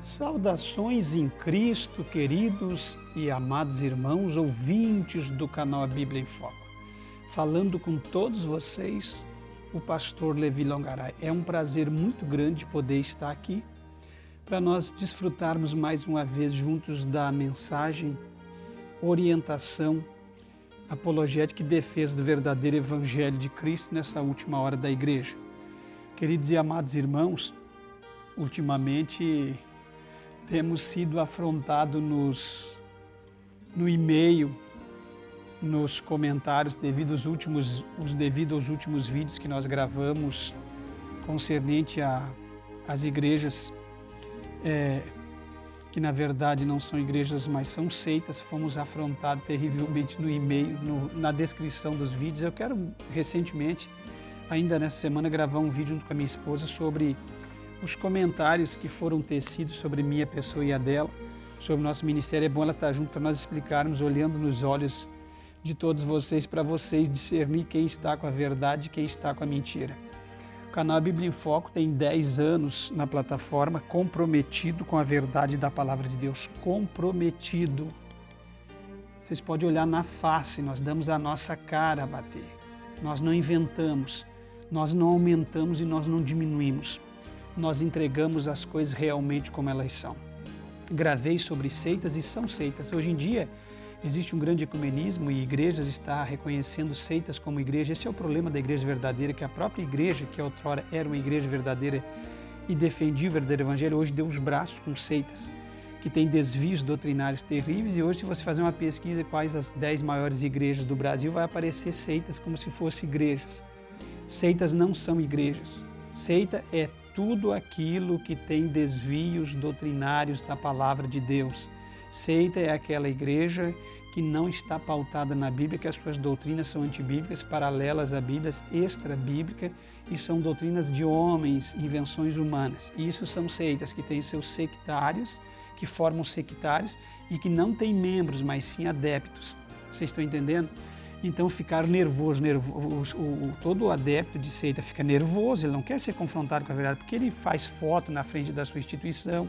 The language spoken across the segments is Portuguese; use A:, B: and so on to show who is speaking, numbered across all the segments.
A: Saudações em Cristo, queridos e amados irmãos, ouvintes do canal A Bíblia em Foco. Falando com todos vocês, o pastor Levi Longaray. É um prazer muito grande poder estar aqui para nós desfrutarmos mais uma vez juntos da mensagem, orientação, apologética e defesa do verdadeiro Evangelho de Cristo nessa última hora da igreja. Queridos e amados irmãos, ultimamente temos sido afrontados no e-mail, nos comentários devido aos últimos vídeos que nós gravamos concernente às igrejas que na verdade não são igrejas, mas são seitas. Fomos afrontados terrivelmente no e-mail, na descrição dos vídeos. Eu quero recentemente, ainda nessa semana, gravar um vídeo junto com a minha esposa sobre os comentários que foram tecidos sobre minha pessoa e a dela, sobre o nosso ministério. É bom ela estar junto para nós explicarmos, olhando nos olhos de todos vocês, para vocês discernir quem está com a verdade e quem está com a mentira. O canal Bíblia em Foco tem 10 anos na plataforma, comprometido com a verdade da palavra de Deus. Comprometido. Vocês podem olhar na face, nós damos a nossa cara a bater. Nós não inventamos, nós não aumentamos e nós não diminuímos. Nós entregamos as coisas realmente como elas são. Gravei sobre seitas e são seitas. Hoje em dia existe um grande ecumenismo e igrejas estão reconhecendo seitas como igreja. Esse é o problema da igreja verdadeira, que a própria igreja, que outrora era uma igreja verdadeira e defendia o verdadeiro evangelho, hoje deu os braços com seitas, que tem desvios doutrinários terríveis. E hoje, se você fazer uma pesquisa quais as 10 maiores igrejas do Brasil, vai aparecer seitas como se fossem igrejas. Seitas não são igrejas. Seita é tudo aquilo que tem desvios doutrinários da palavra de Deus. Seita é aquela igreja que não está pautada na Bíblia, que as suas doutrinas são antibíblicas, paralelas à Bíblia, extra-bíblica, e são doutrinas de homens, invenções humanas. Isso são seitas que têm seus sectários, que formam sectários e que não têm membros, mas sim adeptos. Vocês estão entendendo? Então ficaram nervosos, todo adepto de seita fica nervoso, ele não quer ser confrontado com a verdade, porque ele faz foto na frente da sua instituição,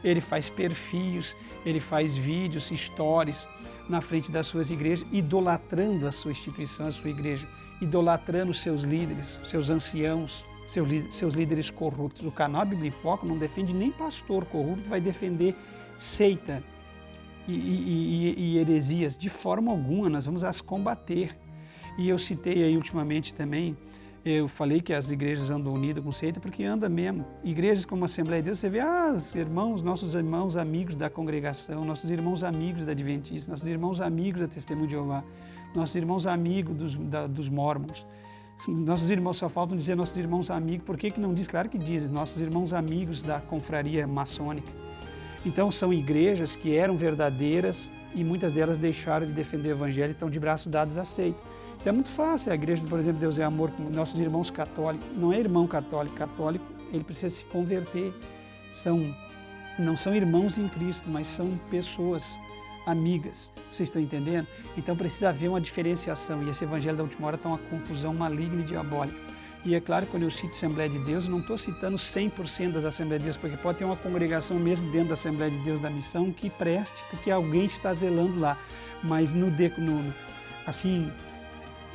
A: ele faz perfis, ele faz vídeos, stories na frente das suas igrejas, idolatrando a sua instituição, a sua igreja, idolatrando os seus líderes, seus anciãos, seus líderes corruptos. O canal Bíblia em Foco não defende nem pastor corrupto, vai defender seita e heresias de forma alguma. Nós vamos as combater. E eu citei aí ultimamente também, eu falei que as igrejas andam unidas com seita, porque anda mesmo. Igrejas como a Assembleia de Deus, você vê os irmãos, nossos irmãos amigos da congregação, nossos irmãos amigos da Adventista, nossos irmãos amigos da Testemunho de Jeová, nossos irmãos amigos dos Mormons. Nossos irmãos, só faltam dizer nossos irmãos amigos. Por que não diz? Claro que diz, nossos irmãos amigos da confraria maçônica. Então são igrejas que eram verdadeiras e muitas delas deixaram de defender o evangelho e estão de braços dados à seita. Então é muito fácil. A igreja, por exemplo, Deus é Amor, com nossos irmãos católicos, não é irmão católico, católico ele precisa se converter. Não são irmãos em Cristo, mas são pessoas amigas. Vocês estão entendendo? Então precisa haver uma diferenciação, e esse evangelho da última hora está uma confusão maligna e diabólica. E é claro que quando eu cito Assembleia de Deus, eu não estou citando 100% das Assembleias de Deus, porque pode ter uma congregação mesmo dentro da Assembleia de Deus da Missão que preste, porque alguém está zelando lá. Mas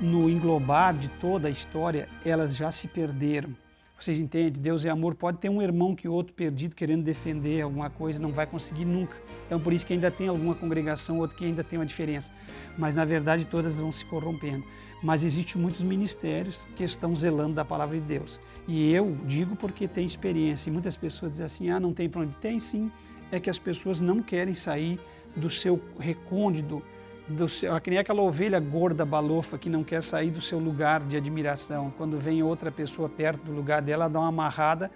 A: no englobar de toda a história, elas já se perderam. Vocês entendem? Deus é amor. Pode ter um irmão que outro perdido querendo defender alguma coisa, não vai conseguir nunca. Então por isso que ainda tem alguma congregação, outra que ainda tem uma diferença. Mas na verdade todas vão se corrompendo. Mas existem muitos ministérios que estão zelando da palavra de Deus. E eu digo porque tenho experiência. E muitas pessoas dizem assim, não tem para onde. Tem sim. É que as pessoas não querem sair do seu recôndito, que nem aquela ovelha gorda balofa que não quer sair do seu lugar de admiração. Quando vem outra pessoa perto do lugar dela, ela dá uma amarrada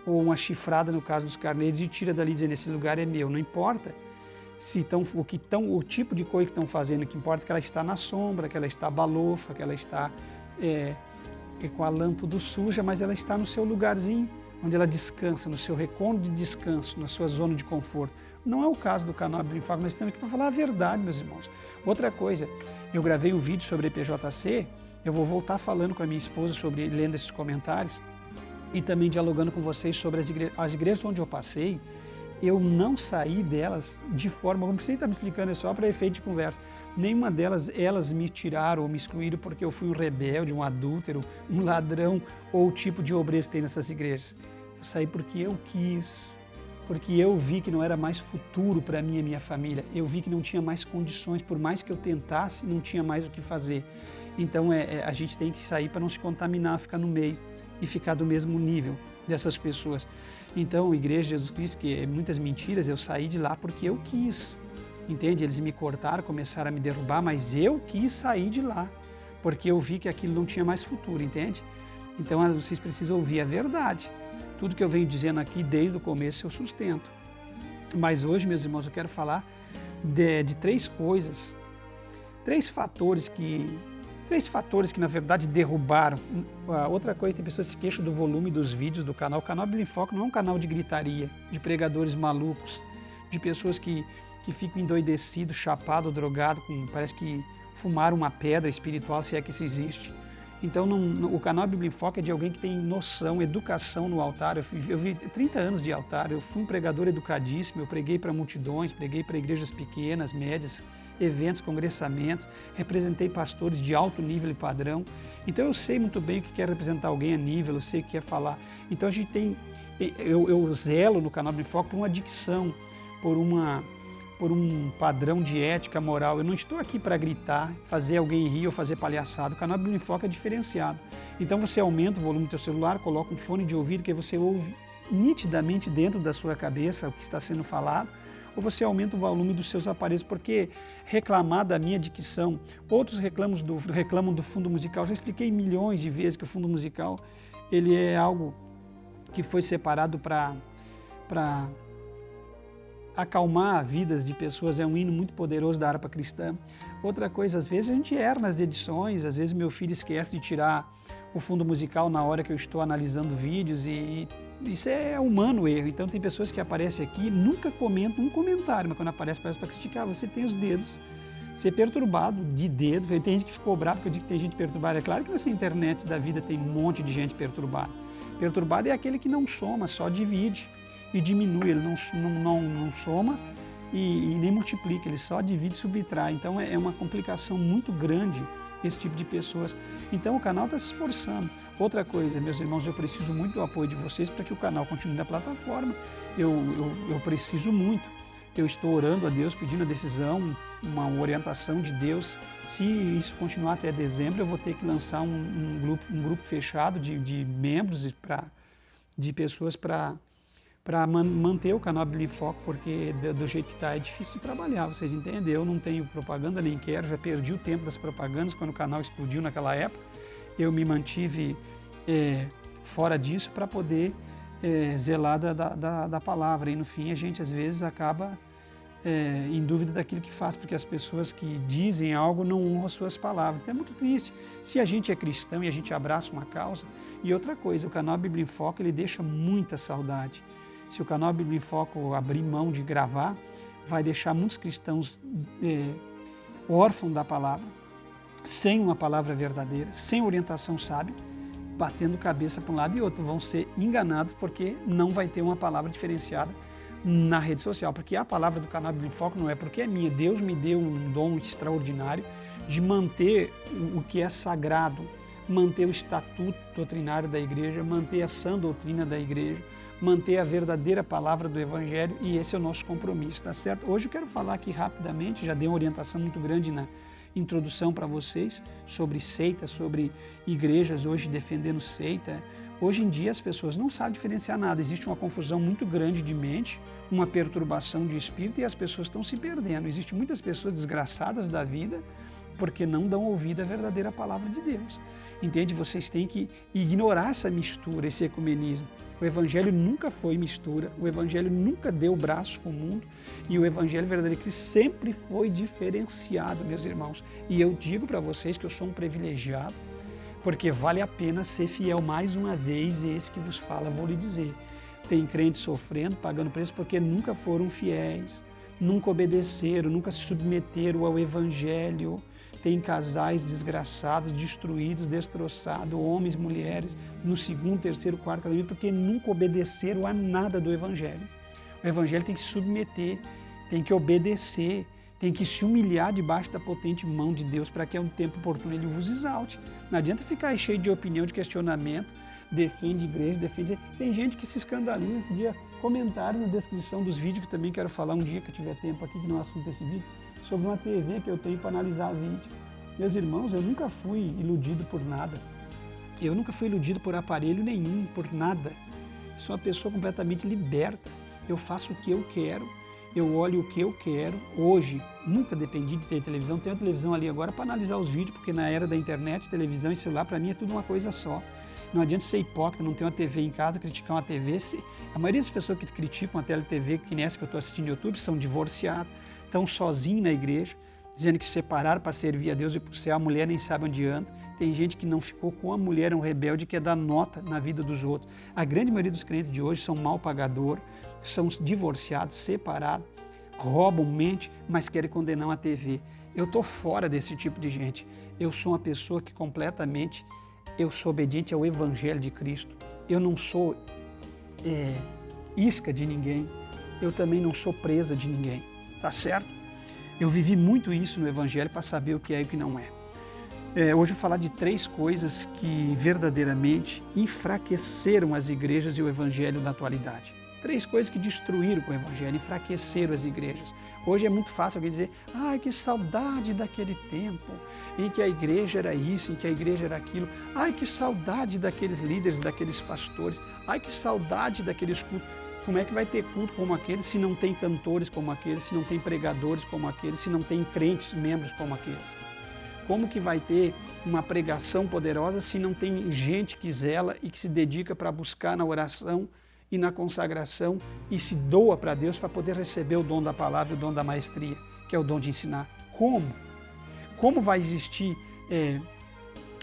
A: ou uma chifrada, no caso dos carneiros, e tira dali dizendo, esse lugar é meu. Não importa o tipo de coisa que estão fazendo, o que importa é que ela está na sombra, que ela está balofa, que ela está com a lã tudo suja, mas ela está no seu lugarzinho, onde ela descansa, no seu recôndito de descanso, na sua zona de conforto. Não é o caso do canal Bíblia em Foco, nós estamos aqui para falar a verdade, meus irmãos. Outra coisa, eu gravei um vídeo sobre EPJC, eu vou voltar falando com a minha esposa sobre, lendo esses comentários, e também dialogando com vocês sobre as igrejas onde eu passei. eu não saí delas de forma, não precisa estar me explicando, é só para efeito de conversa. Nenhuma delas, elas me tiraram ou me excluíram porque eu fui um rebelde, um adúltero, um ladrão ou o tipo de obreiro que tem nessas igrejas. Eu saí porque eu quis, porque eu vi que não era mais futuro para mim e minha família. Eu vi que não tinha mais condições, por mais que eu tentasse, não tinha mais o que fazer. Então a gente tem que sair para não se contaminar, ficar no meio e ficar do mesmo nível dessas pessoas. Então, Igreja de Jesus Cristo, que é muitas mentiras, eu saí de lá porque eu quis, entende? Eles me cortaram, começaram a me derrubar, mas eu quis sair de lá, porque eu vi que aquilo não tinha mais futuro, entende? Então, vocês precisam ouvir a verdade. Tudo que eu venho dizendo aqui, desde o começo, eu sustento. Mas hoje, meus irmãos, eu quero falar de três coisas, três fatores que na verdade derrubaram. Outra coisa, tem pessoas que se queixam do volume dos vídeos do canal. O canal Bíblia em Foco não é um canal de gritaria, de pregadores malucos, de pessoas que ficam endoidecidos, chapados, drogados, parece que fumaram uma pedra espiritual, se é que isso existe. Então, o canal Bíblia em Foco é de alguém que tem noção, educação no altar. Eu vi 30 anos de altar, eu fui um pregador educadíssimo, eu preguei para multidões, preguei para igrejas pequenas, médias, eventos, congressamentos, representei pastores de alto nível e padrão. Então eu sei muito bem o que quer representar alguém a nível, eu sei o que quer falar. Então a gente tem, eu zelo no canal Bíblia em Foco por uma dicção, por um padrão de ética, moral. Eu não estou aqui para gritar, fazer alguém rir ou fazer palhaçada. O canal Bíblia em Foco é diferenciado. Então você aumenta o volume do seu celular, coloca um fone de ouvido que você ouve nitidamente dentro da sua cabeça o que está sendo falado, ou você aumenta o volume dos seus aparelhos, porque reclamar da minha dicção, outros reclamam do fundo musical. Já expliquei milhões de vezes que o fundo musical ele é algo que foi separado para acalmar vidas de pessoas, é um hino muito poderoso da harpa cristã. Outra coisa, às vezes a gente erra nas edições, às vezes meu filho esquece de tirar o fundo musical na hora que eu estou analisando vídeos e isso é humano, o erro. Então tem pessoas que aparecem aqui, nunca comentam um comentário, mas quando aparece parece para criticar. Você tem os dedos, ser perturbado de dedo. Tem gente que ficou bravo porque eu digo que tem gente perturbada. É claro que nessa internet da vida tem um monte de gente perturbada. Perturbado é aquele que não soma, só divide e diminui, ele não soma e nem multiplica, ele só divide e subtrai. Então é uma complicação muito grande esse tipo de pessoas. Então o canal está se esforçando. Outra coisa, meus irmãos, eu preciso muito do apoio de vocês para que o canal continue na plataforma. Eu preciso muito. Eu estou orando a Deus, pedindo a decisão, uma orientação de Deus. Se isso continuar até dezembro, eu vou ter que lançar um grupo fechado de membros, de pessoas para manter o canal Bíblia em Foco, porque do jeito que está é difícil de trabalhar, vocês entendem? Eu não tenho propaganda, nem quero, já perdi o tempo das propagandas quando o canal explodiu naquela época. Eu me mantive fora disso para poder zelar da palavra, e no fim a gente às vezes acaba em dúvida daquilo que faz, porque as pessoas que dizem algo não honram as suas palavras. Então é muito triste. Se a gente é cristão e a gente abraça uma causa. E outra coisa, o canal Bíblia em Foco ele deixa muita saudade. Se o canal Bíblia em Foco abrir mão de gravar, vai deixar muitos cristãos órfãos da palavra, sem uma palavra verdadeira, sem orientação sábia, batendo cabeça para um lado e outro. Vão ser enganados porque não vai ter uma palavra diferenciada na rede social. Porque a palavra do canal Bíblia em Foco não é porque é minha. Deus me deu um dom extraordinário de manter o que é sagrado, manter o estatuto doutrinário da igreja, manter a sã doutrina da igreja, manter a verdadeira palavra do Evangelho, e esse é o nosso compromisso, tá certo? Hoje eu quero falar aqui rapidamente, já dei uma orientação muito grande na introdução para vocês, sobre seita, sobre igrejas hoje defendendo seita. Hoje em dia as pessoas não sabem diferenciar nada, existe uma confusão muito grande de mente, uma perturbação de espírito e as pessoas estão se perdendo. Existem muitas pessoas desgraçadas da vida porque não dão ouvido à verdadeira palavra de Deus. Entende? Vocês têm que ignorar essa mistura, esse ecumenismo. O Evangelho nunca foi mistura, o Evangelho nunca deu braço com o mundo e o Evangelho verdadeiro que sempre foi diferenciado, meus irmãos. E eu digo para vocês que eu sou um privilegiado, porque vale a pena ser fiel mais uma vez, e esse que vos fala, vou lhe dizer. Tem crentes sofrendo, pagando preço, porque nunca foram fiéis, nunca obedeceram, nunca se submeteram ao Evangelho. Tem casais desgraçados, destruídos, destroçados, homens, mulheres, no segundo, terceiro, quarto casamento, porque nunca obedeceram a nada do Evangelho. O evangelho tem que se submeter, tem que obedecer, tem que se humilhar debaixo da potente mão de Deus para que a um tempo oportuno Ele vos exalte. Não adianta ficar cheio de opinião, de questionamento, defende igreja, defende... Tem gente que se escandaliza esse dia, comentários na descrição dos vídeos, que também quero falar um dia que eu tiver tempo aqui, que não é o assunto desse vídeo, sobre uma TV que eu tenho para analisar vídeo. Meus irmãos, eu nunca fui iludido por nada. Eu nunca fui iludido por aparelho nenhum, por nada. Sou uma pessoa completamente liberta. Eu faço o que eu quero, eu olho o que eu quero. Hoje, nunca dependi de ter televisão. Tenho a televisão ali agora para analisar os vídeos, porque na era da internet, televisão e celular, para mim é tudo uma coisa só. Não adianta ser hipócrita, não ter uma TV em casa, criticar uma TV. A maioria das pessoas que criticam a tele-TV, que nessa que eu estou assistindo no YouTube, são divorciados, estão sozinhos na igreja, dizendo que se separaram para servir a Deus e para o céu. A mulher nem sabe onde anda. Tem gente que não ficou com a mulher, é um rebelde, que quer dar nota na vida dos outros. A grande maioria dos crentes de hoje são mal pagadores, são divorciados, separados, roubam, mentem, mas querem condenar uma TV. Eu estou fora desse tipo de gente. Eu sou uma pessoa que completamente, eu sou obediente ao Evangelho de Cristo. Eu não sou isca de ninguém. Eu também não sou presa de ninguém. Tá certo? Eu vivi muito isso no Evangelho para saber o que é e o que não é. Hoje eu vou falar de 3 coisas que verdadeiramente enfraqueceram as igrejas e o Evangelho da atualidade. 3 coisas que destruíram o Evangelho, enfraqueceram as igrejas. Hoje é muito fácil alguém dizer, ai, que saudade daquele tempo, em que a igreja era isso, em que a igreja era aquilo. Ai, que saudade daqueles líderes, daqueles pastores. Ai, que saudade daqueles cultos. Como é que vai ter culto como aqueles se não tem cantores como aqueles, se não tem pregadores como aqueles, se não tem crentes, membros como aqueles? Como que vai ter uma pregação poderosa se não tem gente que zela e que se dedica para buscar na oração e na consagração e se doa para Deus para poder receber o dom da palavra, o dom da maestria, que é o dom de ensinar? Como? Como vai existir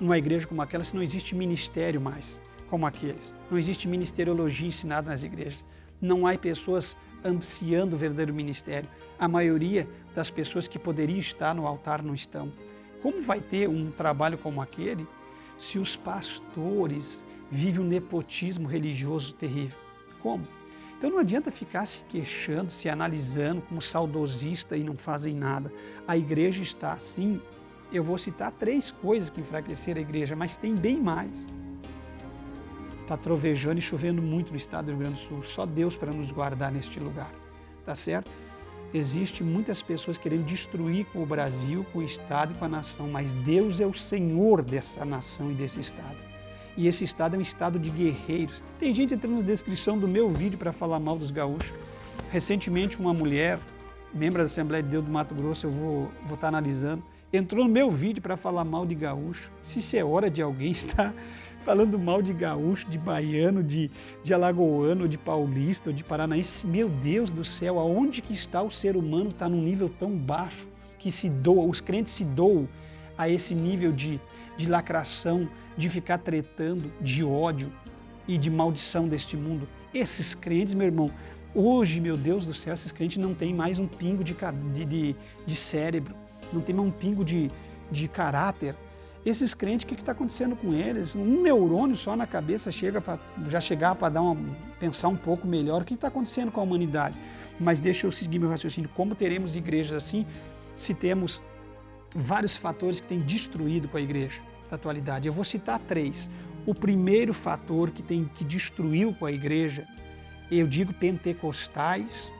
A: uma igreja como aquela se não existe ministério mais como aqueles? Não existe ministeriologia ensinada nas igrejas. Não há pessoas ansiando o verdadeiro ministério. A maioria das pessoas que poderiam estar no altar não estão. Como vai ter um trabalho como aquele se os pastores vivem um nepotismo religioso terrível? Como? Então não adianta ficar se queixando, se analisando como saudosista e não fazem nada. A igreja está assim. Eu vou citar 3 coisas que enfraqueceram a igreja, mas tem bem mais. Está trovejando e chovendo muito no estado do Rio Grande do Sul. Só Deus para nos guardar neste lugar. Tá certo? Existem muitas pessoas querendo destruir com o Brasil, com o estado e com a nação, mas Deus é o Senhor dessa nação e desse estado. E esse estado é um estado de guerreiros. Tem gente entrando na descrição do meu vídeo para falar mal dos gaúchos. Recentemente uma mulher, membro da Assembleia de Deus do Mato Grosso, eu vou estar analisando, entrou no meu vídeo para falar mal de gaúcho. Se isso é hora de alguém estar falando mal de gaúcho, de baiano, de alagoano, de paulista, ou de paranaense, meu Deus do céu, aonde que está o ser humano? Está num nível tão baixo que se doa, os crentes se doam a esse nível de lacração, de ficar tretando, de ódio e de maldição deste mundo. Esses crentes, meu irmão, hoje, meu Deus do céu, esses crentes não têm mais um pingo de cérebro, não tem mais um pingo de caráter. Esses crentes, o que está acontecendo com eles? Um neurônio só na cabeça já chegava para pensar um pouco melhor o que está acontecendo com a humanidade. Mas deixa eu seguir meu raciocínio. Como teremos igrejas assim se temos vários fatores que têm destruído com a igreja da atualidade? Eu vou citar 3. O primeiro fator que destruiu com a igreja, eu digo pentecostais,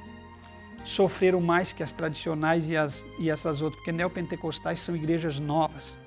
A: sofreram mais que as tradicionais e essas outras, porque neopentecostais são igrejas novas.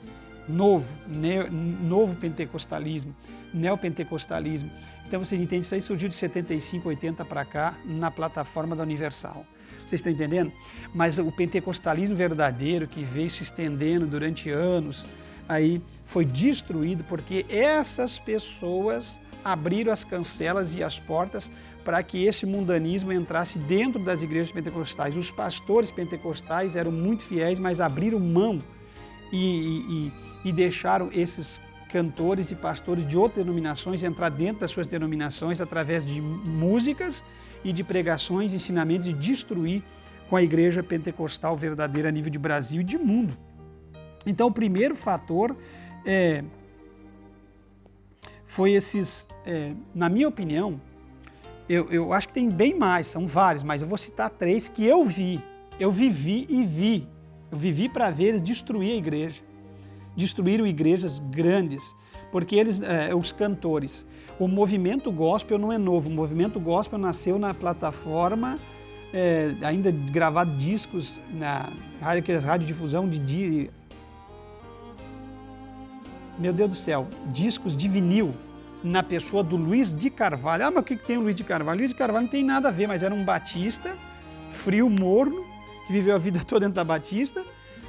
A: Novo pentecostalismo, neopentecostalismo. Então vocês entendem, isso aí surgiu de 75, 80 para cá, na plataforma da Universal. Vocês estão entendendo? Mas o pentecostalismo verdadeiro, que veio se estendendo durante anos, aí foi destruído porque essas pessoas abriram as cancelas e as portas para que esse mundanismo entrasse dentro das igrejas pentecostais. Os pastores pentecostais eram muito fiéis, mas abriram mão e deixaram esses cantores e pastores de outras denominações entrar dentro das suas denominações através de músicas e de pregações, ensinamentos, e destruir com a igreja pentecostal verdadeira a nível de Brasil e de mundo. Então o primeiro fator foi esses, na minha opinião, Eu acho que tem bem mais, são vários, mas eu vou citar 3 que eu vi. Eu vivi e vi. Eu vivi para ver eles destruir a igreja. Destruíram igrejas grandes, porque eles, os cantores, o movimento gospel não é novo, o movimento gospel nasceu na plataforma, ainda gravar discos na aquelas radiodifusão meu Deus do céu, discos de vinil, na pessoa do Luiz de Carvalho. Ah, mas o que tem o Luiz de Carvalho? Luiz de Carvalho não tem nada a ver, mas era um batista, frio, morno, que viveu a vida toda dentro da batista,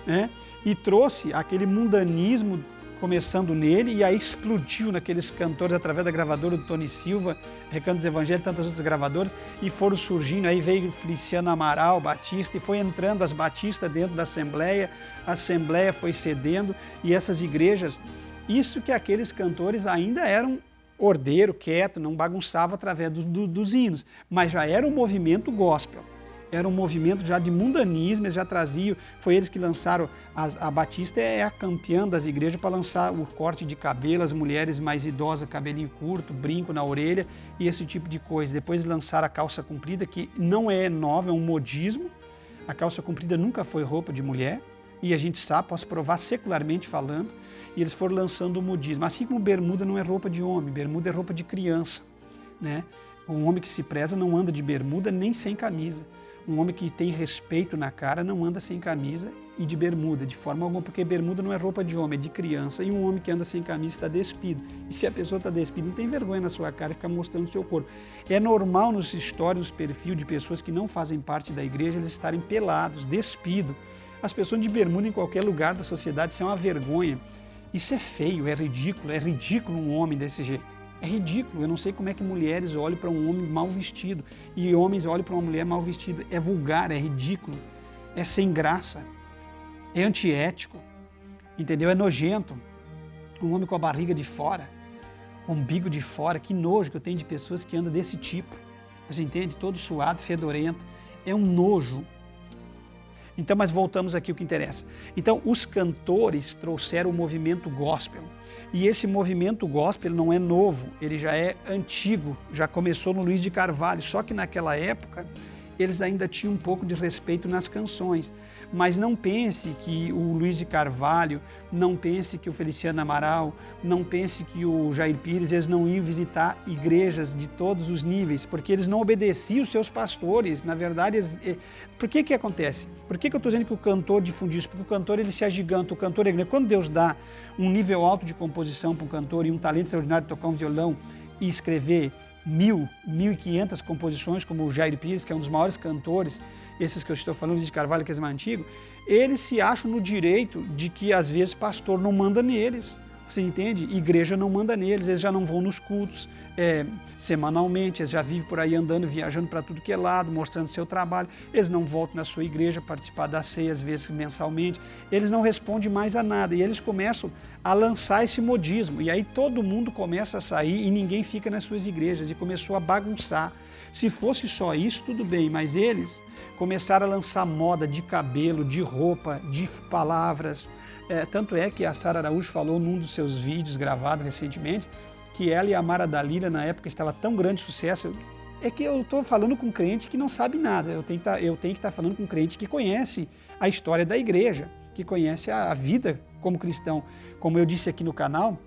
A: né? E trouxe aquele mundanismo começando nele, e aí explodiu naqueles cantores através da gravadora do Tony Silva, Recanto dos Evangelhos, tantas outras gravadoras, e foram surgindo, aí veio Feliciano Amaral, Batista, e foi entrando as batistas dentro da Assembleia, a Assembleia foi cedendo, e essas igrejas, isso que aqueles cantores ainda eram ordeiro, quieto, não bagunçava através dos hinos, mas já era um movimento gospel. Era um movimento já de mundanismo, eles já traziam, foi eles que lançaram, a Batista é a campeã das igrejas para lançar o corte de cabelo, as mulheres mais idosas, cabelinho curto, brinco na orelha e esse tipo de coisa. Depois lançaram a calça comprida, que não é nova, é um modismo. A calça comprida nunca foi roupa de mulher, e a gente sabe, posso provar secularmente falando, e eles foram lançando o modismo. Assim como bermuda não é roupa de homem, bermuda é roupa de criança, né? Um homem que se preza não anda de bermuda nem sem camisa. Um homem que tem respeito na cara não anda sem camisa e de bermuda, de forma alguma, porque bermuda não é roupa de homem, é de criança. E um homem que anda sem camisa está despido. E se a pessoa está despida, não tem vergonha na sua cara e fica mostrando o seu corpo. É normal nos histórias, nos perfis de pessoas que não fazem parte da igreja, eles estarem pelados, despidos. As pessoas de bermuda em qualquer lugar da sociedade, isso é uma vergonha. Isso é feio, é ridículo um homem desse jeito. É ridículo, eu não sei como é que mulheres olham para um homem mal vestido e homens olham para uma mulher mal vestida. É vulgar, é ridículo, é sem graça, é antiético, entendeu? É nojento. Um homem com a barriga de fora, o umbigo de fora, que nojo que eu tenho de pessoas que andam desse tipo. Você entende? Todo suado, fedorento, é um nojo. Então, mas voltamos aqui ao que interessa. Então, os cantores trouxeram o movimento gospel. E esse movimento gospel não é novo, ele já é antigo, já começou no Luiz de Carvalho, só que naquela época eles ainda tinham um pouco de respeito nas canções. Mas não pense que o Luiz de Carvalho, não pense que o Feliciano Amaral, não pense que o Jair Pires, eles não iam visitar igrejas de todos os níveis, porque eles não obedeciam os seus pastores. Na verdade, por que acontece? Por que eu estou dizendo que o cantor difunde isso? Porque o cantor ele se agiganta, o cantor é grande. Quando Deus dá um nível alto de composição para um cantor e um talento extraordinário de tocar um violão e escrever 1.500 composições, como o Jair Pires, que é um dos maiores cantores, esses que eu estou falando, de Carvalho, que é mais antigo, eles se acham no direito de que, às vezes, pastor não manda neles. Você entende? Igreja não manda neles, eles já não vão nos cultos semanalmente, eles já vivem por aí andando, viajando para tudo que é lado, mostrando seu trabalho, eles não voltam na sua igreja participar da ceia, às vezes mensalmente, eles não respondem mais a nada, e eles começam a lançar esse modismo, e aí todo mundo começa a sair e ninguém fica nas suas igrejas, e começou a bagunçar. Se fosse só isso, tudo bem, mas eles começaram a lançar moda de cabelo, de roupa, de palavras. Tanto é que a Sara Araújo falou num dos seus vídeos gravados recentemente que ela e a Mara Dalila, na época, estava tão grande sucesso. É que eu estou falando com um crente que não sabe nada, eu tenho que estar falando com um crente que conhece a história da igreja, que conhece a vida como cristão. Como eu disse aqui no canal,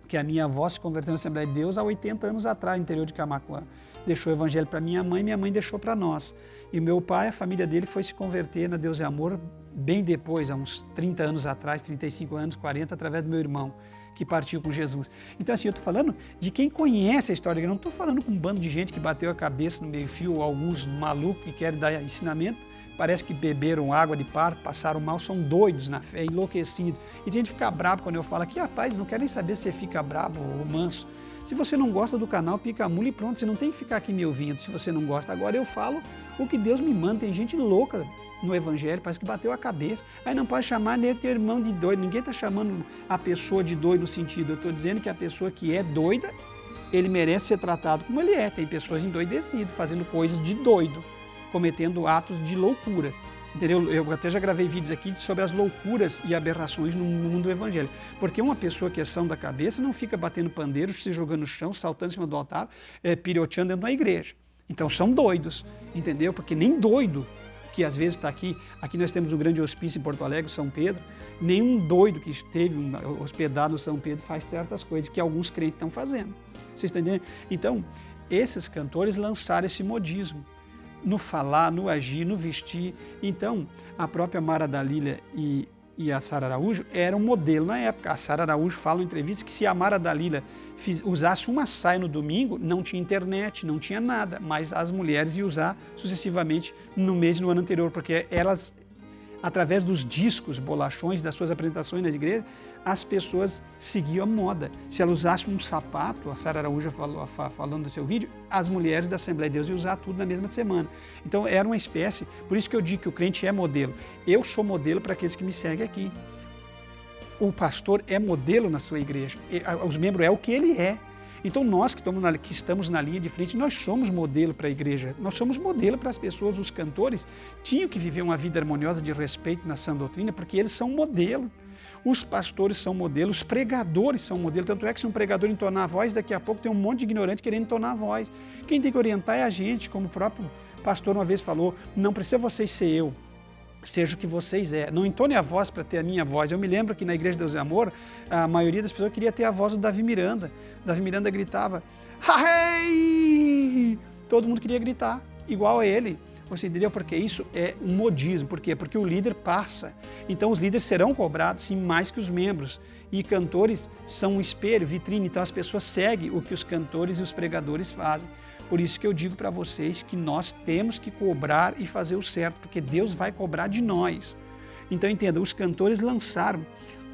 A: que a minha avó se converteu na Assembleia de Deus há 80 anos atrás, no interior de Camaquã. Deixou o evangelho para minha mãe deixou para nós. E meu pai, a família dele foi se converter na Deus e Amor bem depois, há uns 30 anos atrás, 35 anos, 40, através do meu irmão, que partiu com Jesus. Então assim, eu estou falando de quem conhece a história, eu não estou falando com um bando de gente que bateu a cabeça no meio-fio, alguns malucos que querem dar ensinamento, parece que beberam água de parto, passaram mal, são doidos na fé, enlouquecidos. E tem gente que fica bravo quando eu falo aqui, rapaz, não quero nem saber se você fica bravo ou manso. Se você não gosta do canal, pica a mula e pronto, você não tem que ficar aqui me ouvindo se você não gosta. Agora eu falo o que Deus me manda, tem gente louca no evangelho, parece que bateu a cabeça. Aí não pode chamar nem teu irmão de doido, ninguém está chamando a pessoa de doido no sentido, eu estou dizendo que a pessoa que é doida, ele merece ser tratado como ele é. Tem pessoas endoidecidas, fazendo coisas de doido, cometendo atos de loucura. Entendeu? Eu até já gravei vídeos aqui sobre as loucuras e aberrações no mundo do evangelho. Porque uma pessoa que é sã da cabeça não fica batendo pandeiro, se jogando no chão, saltando em cima do altar, piroteando dentro da igreja. Então são doidos, entendeu? Porque nem doido que às vezes está aqui nós temos um grande hospício em Porto Alegre, São Pedro, nenhum doido que esteve hospedado no São Pedro faz certas coisas que alguns crentes estão fazendo. Vocês estão entendendo? Então, esses cantores lançaram esse modismo no falar, no agir, no vestir. Então, a própria Mara Dalila e a Sara Araújo eram um modelo na época. A Sara Araújo fala em entrevista que se a Mara Dalila usasse uma saia no domingo, não tinha internet, não tinha nada, mas as mulheres iam usar sucessivamente no mês e no ano anterior, porque elas, através dos discos, bolachões, das suas apresentações nas igrejas, as pessoas seguiam a moda. Se ela usasse um sapato, a Sara Araújo falando do seu vídeo, as mulheres da Assembleia de Deus iam usar tudo na mesma semana. Então era uma espécie, por isso que eu digo que o crente é modelo. Eu sou modelo para aqueles que me seguem aqui. O pastor é modelo na sua igreja, os membros é o que ele é. Então nós que estamos na linha de frente, nós somos modelo para a igreja, nós somos modelo para as pessoas. Os cantores tinham que viver uma vida harmoniosa de respeito na sã doutrina, porque eles são modelo. Os pastores são modelo, os pregadores são modelo, tanto é que se um pregador entonar a voz, daqui a pouco tem um monte de ignorante querendo entonar a voz. Quem tem que orientar é a gente, como o próprio pastor uma vez falou, não precisa vocês ser eu, seja o que vocês é. Não entone a voz para ter a minha voz. Eu me lembro que na Igreja de Deus e Amor, a maioria das pessoas queria ter a voz do Davi Miranda. Davi Miranda gritava, "Hey!" Todo mundo queria gritar, igual a ele. Você entendeu? Porque isso é um modismo. Por quê? Porque o líder passa. Então os líderes serão cobrados, sim, mais que os membros. E cantores são um espelho, vitrine. Então as pessoas seguem o que os cantores e os pregadores fazem. Por isso que eu digo para vocês que nós temos que cobrar e fazer o certo, porque Deus vai cobrar de nós. Então entenda, os cantores lançaram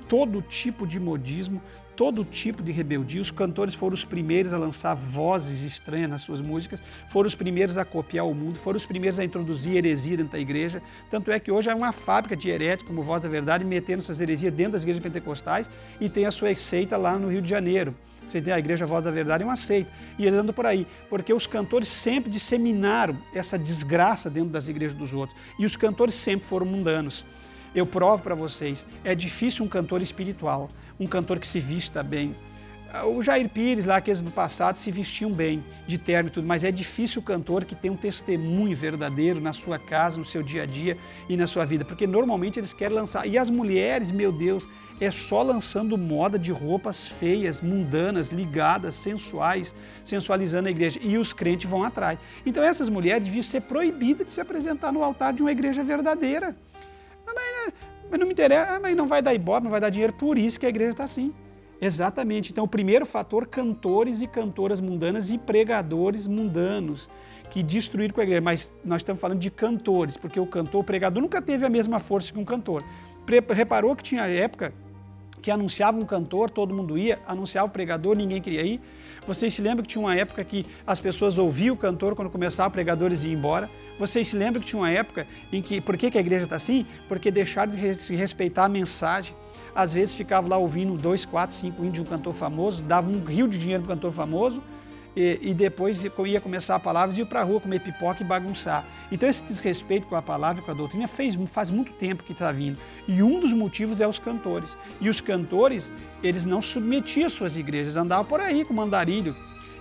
A: todo tipo de modismo, todo tipo de rebeldia. Os cantores foram os primeiros a lançar vozes estranhas nas suas músicas, foram os primeiros a copiar o mundo, foram os primeiros a introduzir heresia dentro da igreja. Tanto é que hoje há uma fábrica de heréticos como Voz da Verdade metendo suas heresias dentro das igrejas pentecostais e tem a sua seita lá no Rio de Janeiro. Você tem a igreja Voz da Verdade, é uma seita. E eles andam por aí, porque os cantores sempre disseminaram essa desgraça dentro das igrejas dos outros. E os cantores sempre foram mundanos. Eu provo para vocês, é difícil um cantor espiritual, um cantor que se vista bem. O Jair Pires, lá, aqueles do passado, se vestiam bem, de terno e tudo, mas é difícil o cantor que tem um testemunho verdadeiro na sua casa, no seu dia a dia e na sua vida, porque normalmente eles querem lançar. E as mulheres, meu Deus, é só lançando moda de roupas feias, mundanas, ligadas, sensuais, sensualizando a igreja. E os crentes vão atrás. Então essas mulheres deviam ser proibidas de se apresentar no altar de uma igreja verdadeira. Mas não me interessa, mas não vai dar ibope, não vai dar dinheiro, por isso que a igreja está assim. Exatamente. Então, o primeiro fator, cantores e cantoras mundanas e pregadores mundanos que destruíram com a igreja. Mas nós estamos falando de cantores, porque o pregador nunca teve a mesma força que um cantor. Reparou que tinha época que anunciava um cantor, todo mundo ia, anunciava o pregador, ninguém queria ir. Vocês se lembram que tinha uma época que as pessoas ouviam o cantor, quando começava o pregador eles iam embora? Vocês se lembram que tinha uma época em que, por que a igreja está assim? Porque deixaram de se respeitar a mensagem. Às vezes ficava lá ouvindo 2, 4, 5 hinos de um cantor famoso, dava um rio de dinheiro para o cantor famoso, e depois ia começar a palavra e ia para a rua comer pipoca e bagunçar. Então esse desrespeito com a palavra e com a doutrina faz muito tempo que está vindo. E um dos motivos é os cantores. E os cantores, eles não submetiam suas igrejas, andavam por aí com mandarilho.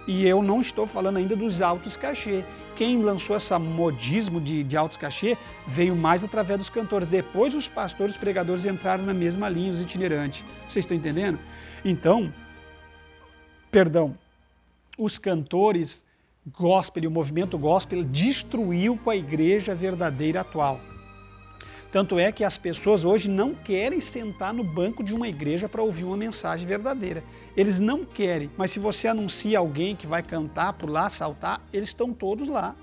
A: E eu não estou falando ainda dos altos cachê. Quem lançou esse modismo de altos cachê veio mais através dos cantores. Depois os pastores, os pregadores entraram na mesma linha, os itinerantes. Vocês estão entendendo? Então, os cantores gospel e o movimento gospel destruiu com a igreja verdadeira atual. Tanto é que as pessoas hoje não querem sentar no banco de uma igreja para ouvir uma mensagem verdadeira. Eles não querem, mas se você anuncia alguém que vai cantar, pular, saltar, eles estão todos lá.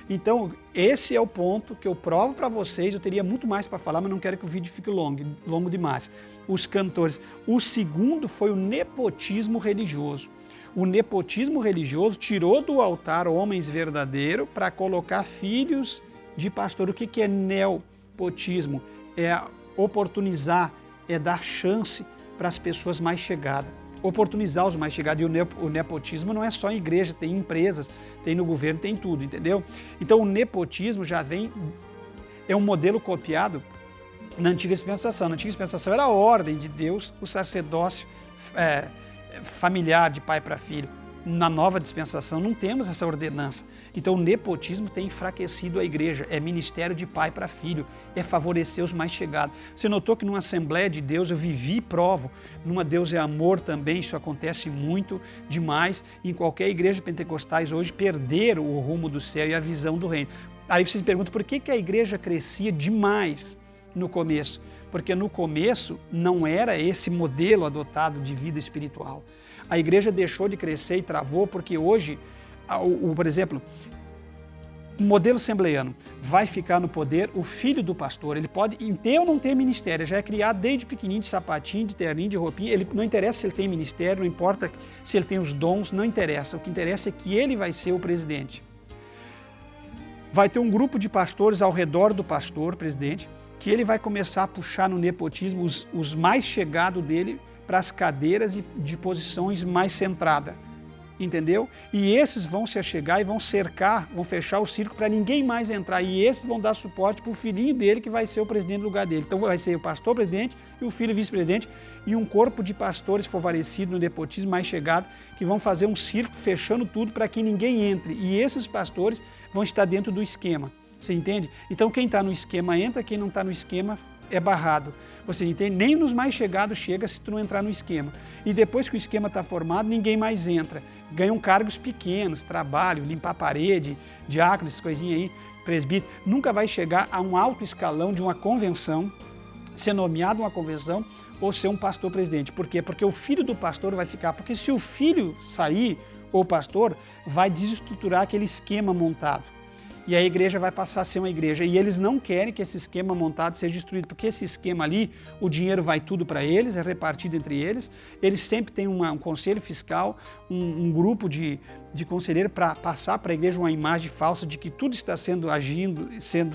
A: Então, esse é o ponto que eu provo para vocês. Eu teria muito mais para falar, mas não quero que o vídeo fique longo demais. Os cantores. O segundo foi o nepotismo religioso. O nepotismo religioso tirou do altar homens verdadeiros para colocar filhos de pastor. O que é nepotismo? É oportunizar, é dar chance para as pessoas mais chegadas. Oportunizar os mais chegados. E o nepotismo não é só em igreja, tem em empresas, tem no governo, tem tudo, entendeu? Então o nepotismo já vem, é um modelo copiado na antiga dispensação. Na antiga dispensação era a ordem de Deus, o sacerdócio familiar de pai para filho. Na nova dispensação não temos essa ordenança. Então o nepotismo tem enfraquecido a igreja. É ministério de pai para filho, é favorecer os mais chegados. Você notou que numa Assembleia de Deus eu vivi e provo, numa Deus é Amor também, isso acontece muito demais. Em qualquer igreja pentecostais hoje perderam o rumo do céu e a visão do reino. Aí você se pergunta por que a igreja crescia demais no começo? Porque no começo não era esse modelo adotado de vida espiritual. A igreja deixou de crescer e travou porque hoje, por exemplo, o modelo assembleiano vai ficar no poder o filho do pastor. Ele pode ter ou não ter ministério, já é criado desde pequenininho, de sapatinho, de terninho, de roupinha. Ele, não interessa se ele tem ministério, não importa se ele tem os dons, não interessa. O que interessa é que ele vai ser o presidente. Vai ter um grupo de pastores ao redor do pastor, presidente, que ele vai começar a puxar no nepotismo os mais chegados dele para as cadeiras de posições mais centradas, entendeu? E esses vão se achegar e vão cercar, vão fechar o círculo para ninguém mais entrar. E esses vão dar suporte para o filhinho dele que vai ser o presidente no lugar dele. Então vai ser o pastor presidente e o filho vice-presidente e um corpo de pastores favorecidos no nepotismo mais chegado que vão fazer um círculo fechando tudo para que ninguém entre. E esses pastores vão estar dentro do esquema. Você entende? Então quem está no esquema entra, quem não está no esquema é barrado. Você entende? Nem nos mais chegados chega se tu não entrar no esquema. E depois que o esquema está formado, ninguém mais entra. Ganham cargos pequenos, trabalho, limpar a parede, diácono, essas coisinhas aí, presbítero. Nunca vai chegar a um alto escalão de uma convenção, ser nomeado uma convenção ou ser um pastor presidente. Por quê? Porque o filho do pastor vai ficar. Porque se o filho sair, ou o pastor, vai desestruturar aquele esquema montado. E a igreja vai passar a ser uma igreja. E eles não querem que esse esquema montado seja destruído, porque esse esquema ali, o dinheiro vai tudo para eles, é repartido entre eles. Eles sempre têm um conselho fiscal, um grupo de conselheiro para passar para a igreja uma imagem falsa de que tudo está sendo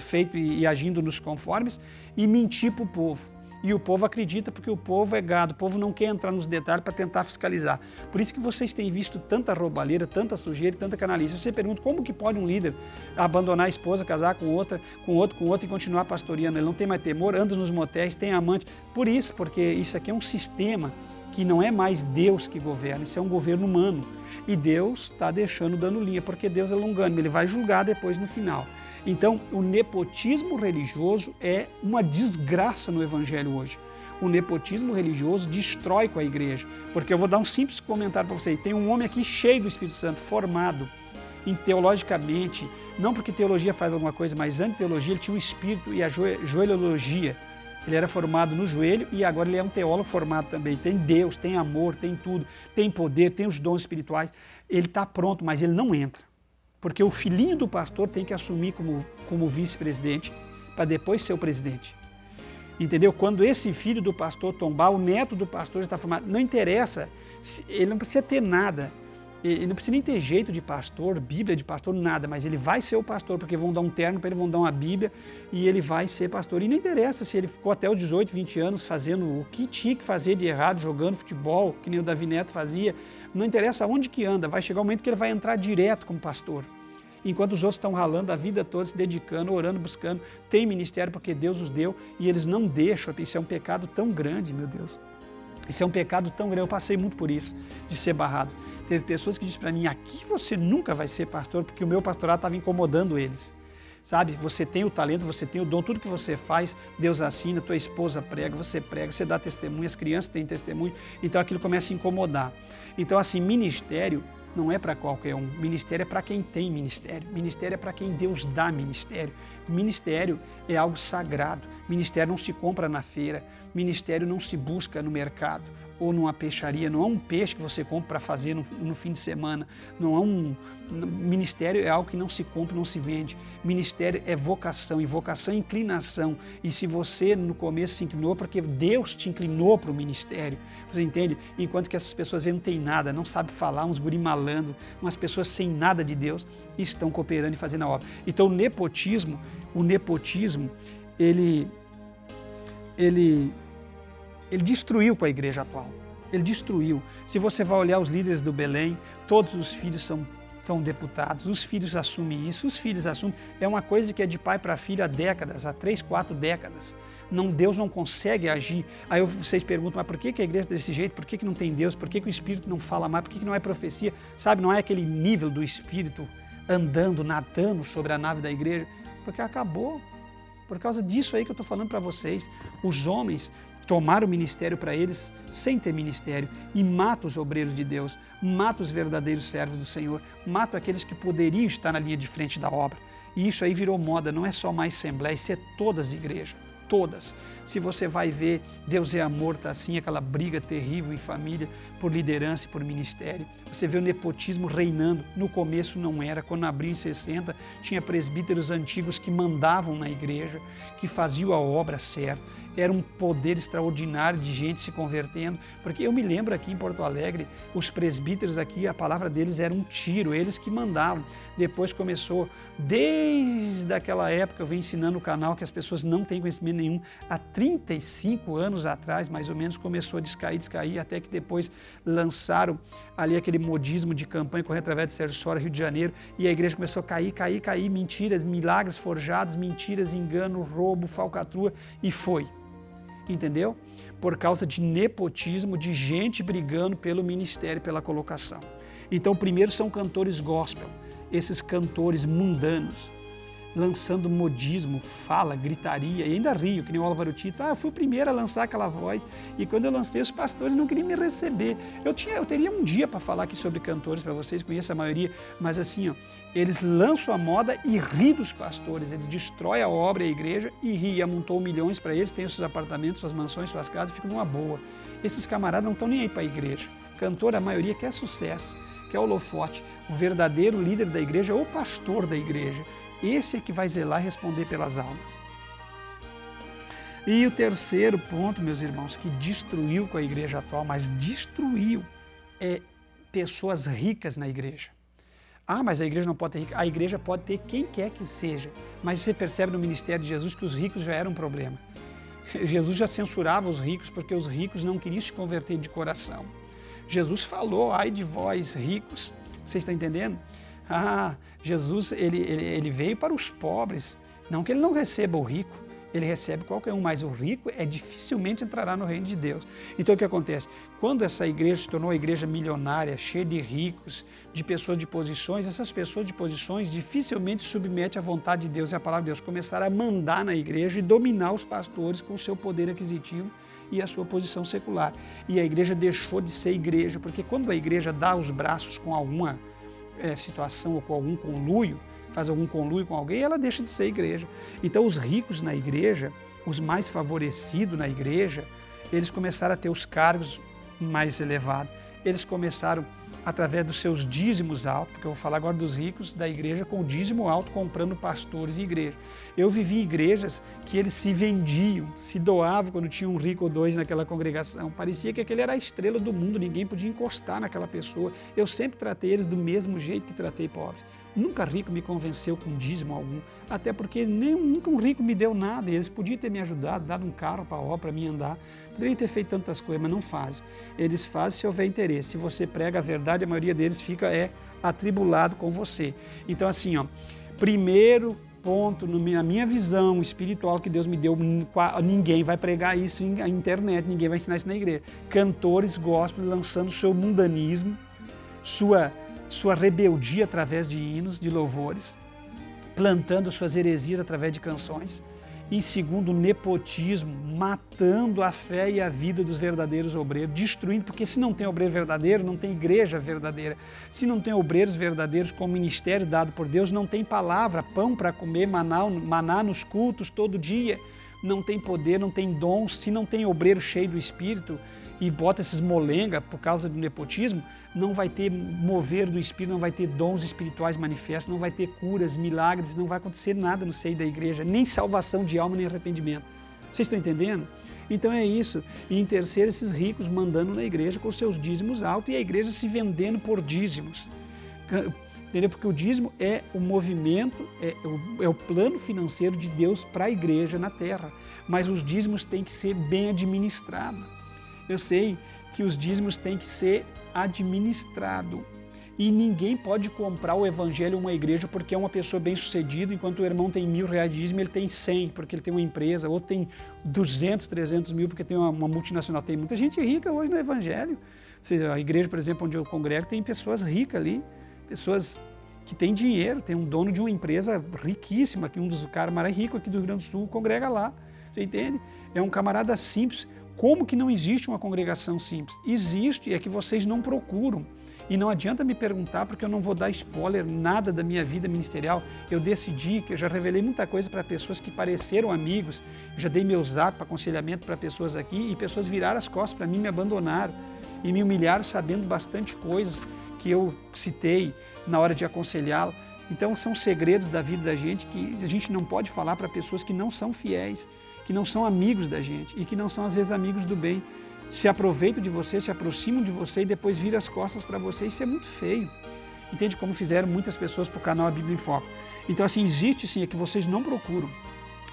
A: feito e agindo nos conformes e mentir para o povo. E o povo acredita porque o povo é gado, o povo não quer entrar nos detalhes para tentar fiscalizar. Por isso que vocês têm visto tanta roubalheira, tanta sujeira, tanta canalice. Você pergunta como que pode um líder abandonar a esposa, casar com outra, com outro e continuar pastoreando? Ele não tem mais temor, anda nos motéis, tem amante. Por isso, porque isso aqui é um sistema que não é mais Deus que governa, isso é um governo humano. E Deus está dando linha, porque Deus é longânimo, ele vai julgar depois no final. Então, o nepotismo religioso é uma desgraça no evangelho hoje. O nepotismo religioso destrói com a igreja. Porque eu vou dar um simples comentário para vocês. Tem um homem aqui cheio do Espírito Santo, formado teologicamente, não porque teologia faz alguma coisa, mas antes de teologia ele tinha o espírito e a joelhologia. Ele era formado no joelho e agora ele é um teólogo formado também. Tem Deus, tem amor, tem tudo, tem poder, tem os dons espirituais. Ele está pronto, mas ele não entra. Porque o filhinho do pastor tem que assumir como vice-presidente para depois ser o presidente. Entendeu? Quando esse filho do pastor tombar, o neto do pastor já está formado. Não interessa, ele não precisa ter nada. Ele não precisa nem ter jeito de pastor, Bíblia de pastor, nada. Mas ele vai ser o pastor, porque vão dar um terno para ele, vão dar uma Bíblia e ele vai ser pastor. E não interessa se ele ficou até os 18, 20 anos fazendo o que tinha que fazer de errado, jogando futebol, que nem o Davi Neto fazia. Não interessa onde que anda, vai chegar o momento que ele vai entrar direto como pastor. Enquanto os outros estão ralando a vida toda, se dedicando, orando, buscando, tem ministério porque Deus os deu e eles não deixam. Isso é um pecado tão grande, meu Deus. Isso é um pecado tão grande, eu passei muito por isso, de ser barrado. Teve pessoas que disseram para mim, aqui você nunca vai ser pastor, porque o meu pastorado estava incomodando eles. Sabe, você tem o talento, você tem o dom, tudo que você faz, Deus assina, tua esposa prega, você dá testemunho, as crianças têm testemunho, então aquilo começa a incomodar. Então assim, ministério não é para qualquer um, ministério é para quem tem ministério, ministério é para quem Deus dá ministério. Ministério é algo sagrado, ministério não se compra na feira, ministério não se busca no mercado ou numa peixaria, não é um peixe que você compra para fazer no fim de semana, não é ministério é algo que não se compra, não se vende. Ministério é vocação, e vocação é inclinação. E se você no começo se inclinou, porque Deus te inclinou para o ministério, você entende? Enquanto que essas pessoas não têm nada, não sabem falar, uns guri malando, umas pessoas sem nada de Deus, estão cooperando e fazendo a obra. Então o nepotismo, ele destruiu com a igreja atual. Ele destruiu. Se você vai olhar os líderes do Belém, todos os filhos são são deputados, os filhos assumem isso, os filhos assumem. É uma coisa que é de pai para filho há décadas, há 3, 4 décadas. Deus não consegue agir. Aí vocês perguntam, mas por que a igreja é desse jeito? Por que não tem Deus? Por que o Espírito não fala mais? Por que não é profecia? Sabe, não é aquele nível do Espírito andando, nadando sobre a nave da igreja? Porque acabou. Por causa disso aí que eu estou falando para vocês. Os homens tomaram o ministério para eles sem ter ministério e matam os obreiros de Deus, matam os verdadeiros servos do Senhor, matam aqueles que poderiam estar na linha de frente da obra. E isso aí virou moda, não é só mais Assembleia, isso é todas as igrejas. Todas. Se você vai ver, Deus é amor, está assim, aquela briga terrível em família por liderança e por ministério. Você vê o nepotismo reinando. No começo não era. Quando abriu em 60, tinha presbíteros antigos que mandavam na igreja, que faziam a obra certa. Era um poder extraordinário de gente se convertendo. Porque eu me lembro aqui em Porto Alegre, os presbíteros aqui, a palavra deles era um tiro, eles que mandavam. Depois começou, desde aquela época, eu venho ensinando o canal que as pessoas não têm conhecimento nenhum. Há 35 anos atrás, mais ou menos, começou a descair, até que depois lançaram ali aquele modismo de campanha correndo através de Sérgio Sora, Rio de Janeiro, e a igreja começou a cair, mentiras, milagres forjados, mentiras, engano, roubo, falcatrua, e foi. Entendeu? Por causa de nepotismo, de gente brigando pelo ministério, pela colocação. Então, primeiro são cantores gospel, esses cantores mundanos, lançando modismo, fala, gritaria, e ainda rio, que nem o Álvaro Tito. Eu fui o primeiro a lançar aquela voz, e quando eu lancei, os pastores não queriam me receber. Eu teria um dia para falar aqui sobre cantores, para vocês, conheço a maioria, mas assim, ó, eles lançam a moda e ri dos pastores, eles destroem a obra e a igreja e ri, amontou milhões para eles, tem os seus apartamentos, suas mansões, suas casas, ficam numa boa. Esses camaradas não estão nem aí para a igreja. Cantor, a maioria quer sucesso, quer holofote. O verdadeiro líder da igreja é o pastor da igreja. Esse é que vai zelar e responder pelas almas. E o terceiro ponto, meus irmãos, que destruiu com a igreja atual, mas destruiu, é pessoas ricas na igreja. Mas a igreja não pode ter rico. A igreja pode ter quem quer que seja. Mas você percebe no ministério de Jesus que os ricos já eram um problema. Jesus já censurava os ricos porque os ricos não queriam se converter de coração. Jesus falou, ai de vós ricos, vocês estão entendendo? Jesus ele veio para os pobres, não que ele não receba o rico, ele recebe qualquer um, mas o rico dificilmente entrará no reino de Deus. Então o que acontece? Quando essa igreja se tornou uma igreja milionária, cheia de ricos, de pessoas de posições, essas pessoas de posições dificilmente se submetem à vontade de Deus e à palavra de Deus, começaram a mandar na igreja e dominar os pastores com o seu poder aquisitivo e a sua posição secular. E a igreja deixou de ser igreja, porque quando a igreja dá os braços com alguma situação ou com algum conluio, faz algum conluio com alguém, ela deixa de ser igreja. Então os ricos na igreja, os mais favorecidos na igreja, eles começaram a ter os cargos mais elevados. Eles começaram, através dos seus dízimos altos, porque eu vou falar agora dos ricos da igreja com o dízimo alto, comprando pastores e igreja. Eu vivi em igrejas que eles se vendiam, se doavam quando tinha um rico ou dois naquela congregação. Parecia que aquele era a estrela do mundo, ninguém podia encostar naquela pessoa. Eu sempre tratei eles do mesmo jeito que tratei pobres. Nunca rico me convenceu com dízimo algum, até porque nunca um rico me deu nada, e eles podiam ter me ajudado, dado um carro para a obra, para mim andar, poderiam ter feito tantas coisas, mas não fazem. Eles fazem se houver interesse. Se você prega a verdade, a maioria deles fica atribulado com você. Então assim, primeiro ponto, na minha visão espiritual que Deus me deu, ninguém vai pregar isso na internet, ninguém vai ensinar isso na igreja. Cantores gospel lançando seu mundanismo, sua rebeldia através de hinos, de louvores, plantando suas heresias através de canções. Em segundo, o nepotismo, matando a fé e a vida dos verdadeiros obreiros, destruindo, porque se não tem obreiro verdadeiro, não tem igreja verdadeira. Se não tem obreiros verdadeiros com o ministério dado por Deus, não tem palavra, pão para comer, maná nos cultos todo dia. Não tem poder, não tem dons. Se não tem obreiro cheio do Espírito e bota esses molenga por causa do nepotismo, não vai ter mover do Espírito, não vai ter dons espirituais manifestos, não vai ter curas, milagres, não vai acontecer nada no seio da igreja, nem salvação de alma, nem arrependimento. Vocês estão entendendo? Então é isso. E em terceiro, esses ricos mandando na igreja com seus dízimos altos e a igreja se vendendo por dízimos. Entendeu? Porque o dízimo é o movimento, é o plano financeiro de Deus para a igreja na terra. Mas os dízimos têm que ser bem administrados. Eu sei que os dízimos têm que ser administrados. E ninguém pode comprar o evangelho em uma igreja porque é uma pessoa bem-sucedida, enquanto o irmão tem R$1.000 de dízimo, ele tem 100 porque ele tem uma empresa, outro tem 200, 300 mil porque tem uma multinacional. Tem muita gente rica hoje no evangelho. Ou seja, a igreja, por exemplo, onde eu congrego, tem pessoas ricas ali, pessoas que têm dinheiro, tem um dono de uma empresa riquíssima, que um dos caras mais ricos aqui do Rio Grande do Sul congrega lá. Você entende? É um camarada simples. Como que não existe uma congregação simples? Existe, é que vocês não procuram. E não adianta me perguntar, porque eu não vou dar spoiler nada da minha vida ministerial. Eu decidi que eu já revelei muita coisa para pessoas que pareceram amigos, já dei meu zap para aconselhamento para pessoas aqui, e pessoas viraram as costas para mim, me abandonaram e me humilharam sabendo bastante coisas que eu citei na hora de aconselhá-lo. Então são segredos da vida da gente que a gente não pode falar para pessoas que não são fiéis, que não são amigos da gente e que não são às vezes amigos do bem. Se aproveitam de você, se aproximam de você e depois viram as costas para você. Isso é muito feio. Entende como fizeram muitas pessoas para o canal A Bíblia em Foco. Então assim, existe sim, é que vocês não procuram.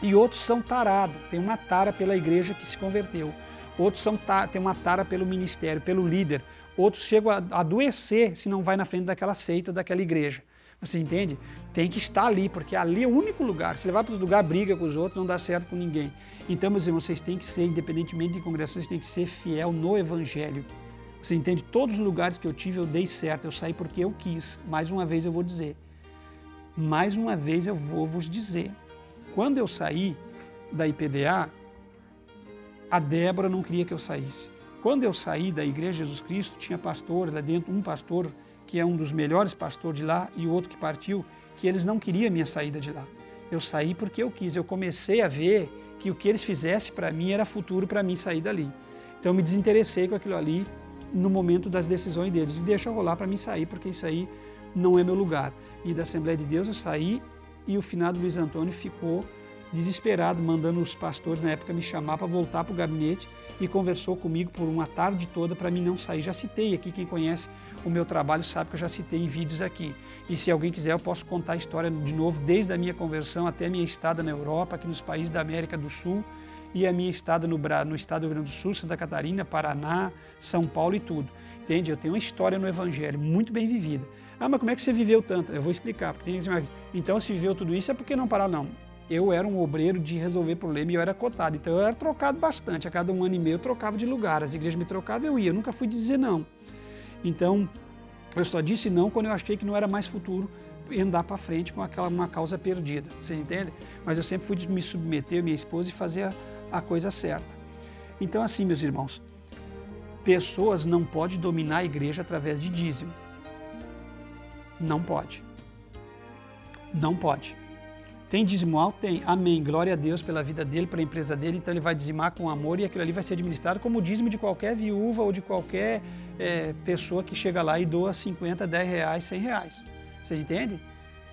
A: E outros são tarados, tem uma tara pela igreja que se converteu. Outros têm uma tara pelo ministério, pelo líder. Outros chegam a adoecer se não vai na frente daquela seita, daquela igreja. Você entende? Tem que estar ali, porque ali é o único lugar. Se levar para os lugares, briga com os outros, não dá certo com ninguém. Então, meus irmãos, vocês têm que ser, independentemente de congregação, vocês têm que ser fiel no evangelho. Você entende? Todos os lugares que eu tive, eu dei certo, eu saí porque eu quis. Mais uma vez eu vou dizer. Mais uma vez eu vou vos dizer. Quando eu saí da IPDA, a Débora não queria que eu saísse. Quando eu saí da Igreja Jesus Cristo, tinha pastores lá dentro, um pastor que é um dos melhores pastores de lá e outro que partiu, que eles não queriam a minha saída de lá. Eu saí porque eu quis, eu comecei a ver que o que eles fizessem para mim era futuro para mim sair dali. Então eu me desinteressei com aquilo ali no momento das decisões deles. Deixa rolar para mim sair, porque isso aí não é meu lugar. E da Assembleia de Deus eu saí e o finado Luiz Antônio ficou desesperado, mandando os pastores na época me chamar para voltar para o gabinete e conversou comigo por uma tarde toda para mim não sair. Já citei aqui, quem conhece o meu trabalho sabe que eu já citei em vídeos aqui. E se alguém quiser eu posso contar a história de novo, desde a minha conversão até a minha estada na Europa, aqui nos países da América do Sul, e a minha estada no estado do Rio Grande do Sul, Santa Catarina, Paraná, São Paulo e tudo. Entende? Eu tenho uma história no Evangelho muito bem vivida. Ah, mas como é que você viveu tanto? Eu vou explicar. Porque tem gente, então se viveu tudo isso é porque não parar, não. Eu era um obreiro de resolver problema e eu era cotado, então eu era trocado bastante. A cada 1 ano e meio eu trocava de lugar, as igrejas me trocavam, eu ia, eu nunca fui dizer não. Então, eu só disse não quando eu achei que não era mais futuro andar para frente com uma causa perdida, vocês entendem? Mas eu sempre fui me submeter, minha esposa, e fazer a coisa certa. Então assim, meus irmãos, pessoas não podem dominar a igreja através de dízimo. Não pode. Não pode. Tem dízimo alto? Tem. Amém. Glória a Deus pela vida dele, pela empresa dele. Então ele vai dizimar com amor e aquilo ali vai ser administrado como o dízimo de qualquer viúva ou de qualquer pessoa que chega lá e doa 50, 10 reais, 100 reais. Vocês entendem?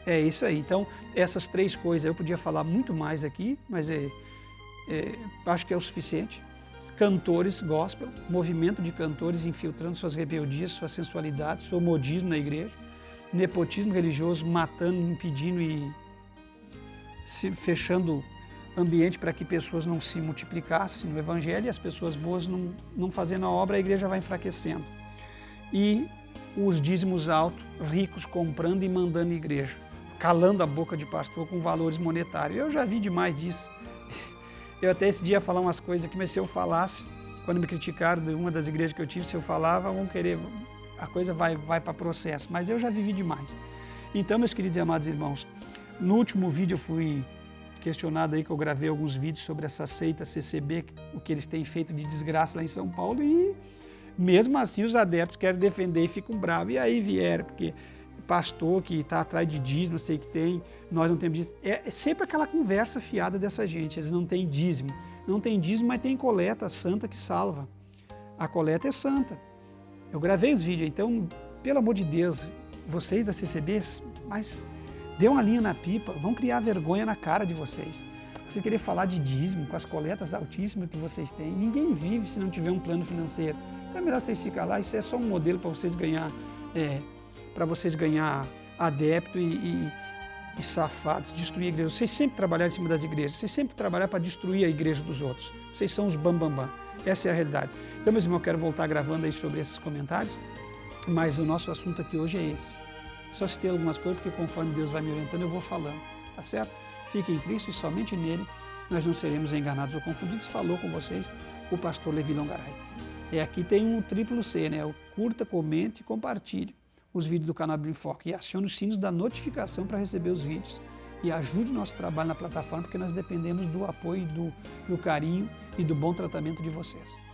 A: É isso aí. Então essas 3 coisas eu podia falar muito mais aqui, mas acho que é o suficiente. Cantores gospel, movimento de cantores infiltrando suas rebeldias, sua sensualidade, seu modismo na igreja, nepotismo religioso matando, impedindo e fechando ambiente para que pessoas não se multiplicassem no evangelho e as pessoas boas não fazendo a obra, a igreja vai enfraquecendo. E os dízimos altos, ricos comprando e mandando igreja, calando a boca de pastor com valores monetários. Eu já vi demais disso. Eu até esse dia ia falar umas coisas aqui, mas se eu falasse, quando me criticaram de uma das igrejas que eu tive, se eu falava, vão querer, a coisa vai para processo. Mas eu já vivi demais. Então, meus queridos e amados irmãos, no último vídeo eu fui questionado aí, que eu gravei alguns vídeos sobre essa seita CCB, o que eles têm feito de desgraça lá em São Paulo, e mesmo assim os adeptos querem defender e ficam bravos. E aí vieram, porque pastor que está atrás de dízimo, sei que tem, nós não temos dízimo. É sempre aquela conversa fiada dessa gente, eles não têm dízimo. Não tem dízimo, mas tem coleta santa que salva. A coleta é santa. Eu gravei os vídeos, então, pelo amor de Deus, vocês da CCB, mas dê uma linha na pipa, vão criar vergonha na cara de vocês. Você querer falar de dízimo com as coletas altíssimas que vocês têm, ninguém vive se não tiver um plano financeiro. Então é melhor vocês ficarem lá, isso é só um modelo para vocês ganhar, adepto e safados, destruir a igreja. Vocês sempre trabalharam em cima das igrejas, vocês sempre trabalharam para destruir a igreja dos outros. Vocês são os bambambam. Essa é a realidade. Então, meus irmãos, eu quero voltar gravando aí sobre esses comentários. mas o nosso assunto aqui hoje é esse. Só citei algumas coisas, porque conforme Deus vai me orientando, eu vou falando, tá certo? Fique em Cristo e somente nele nós não seremos enganados ou confundidos. Falou com vocês o pastor Levi Longaray. Aqui tem um triplo C, né? O curta, comente e compartilhe os vídeos do canal Bíblia em Foco e acione os sinos da notificação para receber os vídeos e ajude o nosso trabalho na plataforma, porque nós dependemos do apoio, do carinho e do bom tratamento de vocês.